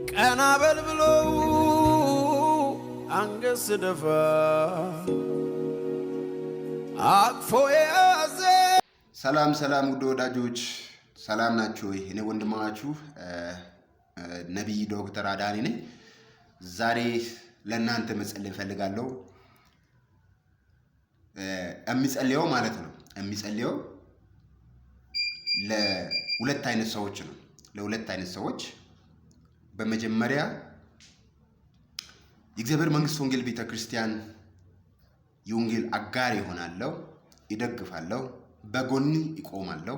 ቀና በል ብሎ አንገት ስደፋ አቅፎ የያዘ ሰላም ውድ ወዳጆች ሰላም ናችሁ? እኔ ወንድማችሁ ነብይ ዶክተር አዳኒ ነኝ። ዛሬ ለእናንተ መጸለይ ፈልጋለሁ። የሚጸልየው ማለት ነው የሚጸልየው ለሁለት አይነት ሰዎች ነው። ለሁለት አይነት ሰዎች በመጀመሪያ የእግዚአብሔር መንግስት ወንጌል ቤተክርስቲያን የወንጌል አጋር ይሆናለሁ፣ ይደግፋለሁ፣ በጎን ይቆማለሁ።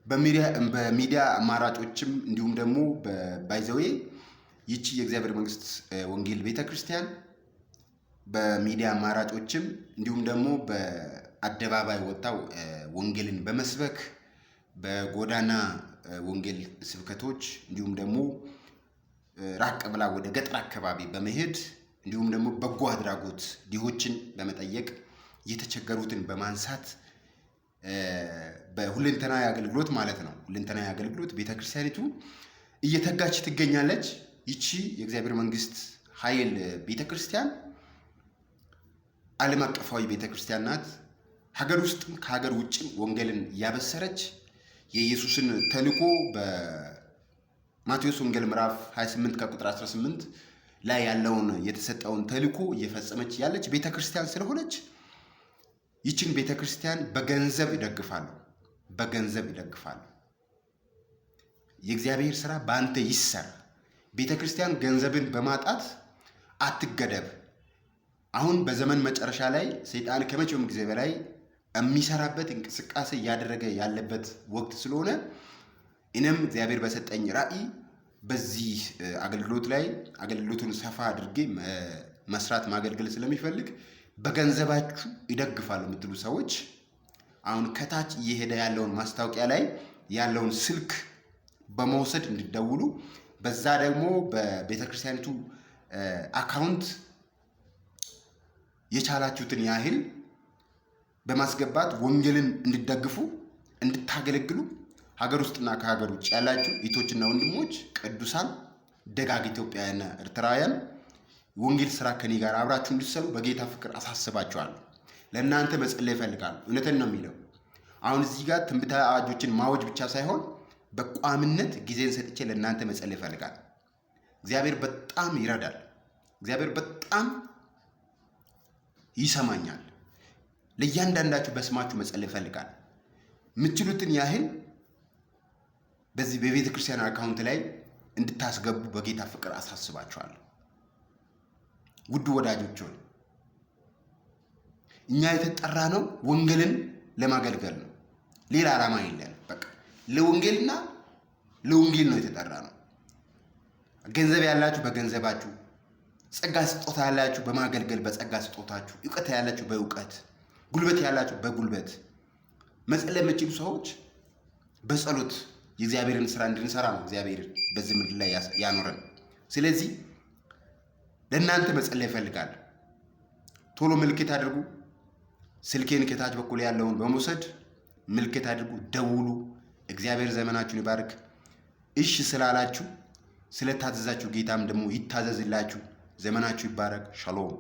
በሚዲያ አማራጮችም እንዲሁም ደግሞ በባይዘዌ ይቺ የእግዚአብሔር መንግስት ወንጌል ቤተክርስቲያን በሚዲያ አማራጮችም እንዲሁም ደግሞ በአደባባይ ወጣው ወንጌልን በመስበክ በጎዳና ወንጌል ስብከቶች እንዲሁም ደግሞ ራቅ ብላ ወደ ገጠር አካባቢ በመሄድ እንዲሁም ደግሞ በጎ አድራጎት ድሆችን በመጠየቅ የተቸገሩትን በማንሳት በሁለንተናዊ አገልግሎት ማለት ነው ሁለንተናዊ አገልግሎት ቤተክርስቲያኒቱ እየተጋች ትገኛለች። ይቺ የእግዚአብሔር መንግስት ኃይል ቤተክርስቲያን ዓለም አቀፋዊ ቤተክርስቲያን ናት። ሀገር ውስጥም ከሀገር ውጭም ወንጌልን ያበሰረች የኢየሱስን ተልእኮ በማቴዎስ ወንጌል ምዕራፍ 28 ከቁጥር 18 ላይ ያለውን የተሰጠውን ተልእኮ እየፈጸመች ያለች ቤተክርስቲያን ስለሆነች ይችን ቤተክርስቲያን በገንዘብ ይደግፋሉ። የእግዚአብሔር ሥራ በአንተ ይሰራ። ቤተክርስቲያን ገንዘብን በማጣት አትገደብ። አሁን በዘመን መጨረሻ ላይ ሰይጣን ከመቼውም ጊዜ በላይ የሚሰራበት እንቅስቃሴ እያደረገ ያለበት ወቅት ስለሆነ እኔም እግዚአብሔር በሰጠኝ ራእይ በዚህ አገልግሎት ላይ አገልግሎቱን ሰፋ አድርጌ መስራት ማገልገል ስለሚፈልግ በገንዘባችሁ ይደግፋሉ የምትሉ ሰዎች አሁን ከታች እየሄደ ያለውን ማስታወቂያ ላይ ያለውን ስልክ በመውሰድ እንድትደውሉ በዛ ደግሞ በቤተክርስቲያኒቱ አካውንት የቻላችሁትን ያህል በማስገባት ወንጌልን እንድትደግፉ እንድታገለግሉ ሀገር ውስጥና ከሀገር ውጭ ያላችሁ እህቶችና ወንድሞች ቅዱሳን ደጋግ ኢትዮጵያውያንና ኤርትራውያን ወንጌል ስራ ከኔ ጋር አብራችሁ እንድትሰሩ በጌታ ፍቅር አሳስባችኋለሁ። ለእናንተ መጸለይ እፈልጋለሁ። እውነቴን ነው የሚለው። አሁን እዚህ ጋር ትንቢታዊ አዋጆችን ማወጅ ብቻ ሳይሆን በቋምነት ጊዜን ሰጥቼ ለእናንተ መጸለይ እፈልጋለሁ። እግዚአብሔር በጣም ይረዳል። እግዚአብሔር በጣም ይሰማኛል። ለእያንዳንዳችሁ በስማችሁ መጸለይ እፈልጋለሁ። የምትችሉትን ያህል በዚህ በቤተ ክርስቲያን አካውንት ላይ እንድታስገቡ በጌታ ፍቅር አሳስባችኋለሁ። ውድ ወዳጆች ሆይ እኛ የተጠራ ነው ወንጌልን ለማገልገል ነው። ሌላ ዓላማ የለንም። በቃ ለወንጌልና ለወንጌል ነው የተጠራ ነው። ገንዘብ ያላችሁ በገንዘባችሁ፣ ጸጋ ስጦታ ያላችሁ በማገልገል በጸጋ ስጦታችሁ፣ ዕውቀት ያላችሁ በዕውቀት፣ ጉልበት ያላችሁ በጉልበት መጸለይ የምትችሉ ሰዎች በጸሎት የእግዚአብሔርን ስራ እንድንሰራ ነው እግዚአብሔር በዚህ ምድር ላይ ያኖረን። ስለዚህ ለእናንተ መጸለይ እፈልጋለሁ። ቶሎ ምልክት አድርጉ። ስልኬን ከታች በኩል ያለውን በመውሰድ ምልክት አድርጉ፣ ደውሉ። እግዚአብሔር ዘመናችሁን ይባርክ። እሺ ስላላችሁ ስለታዘዛችሁ ጌታም ደግሞ ይታዘዝላችሁ። ዘመናችሁ ይባረክ። ሻሎም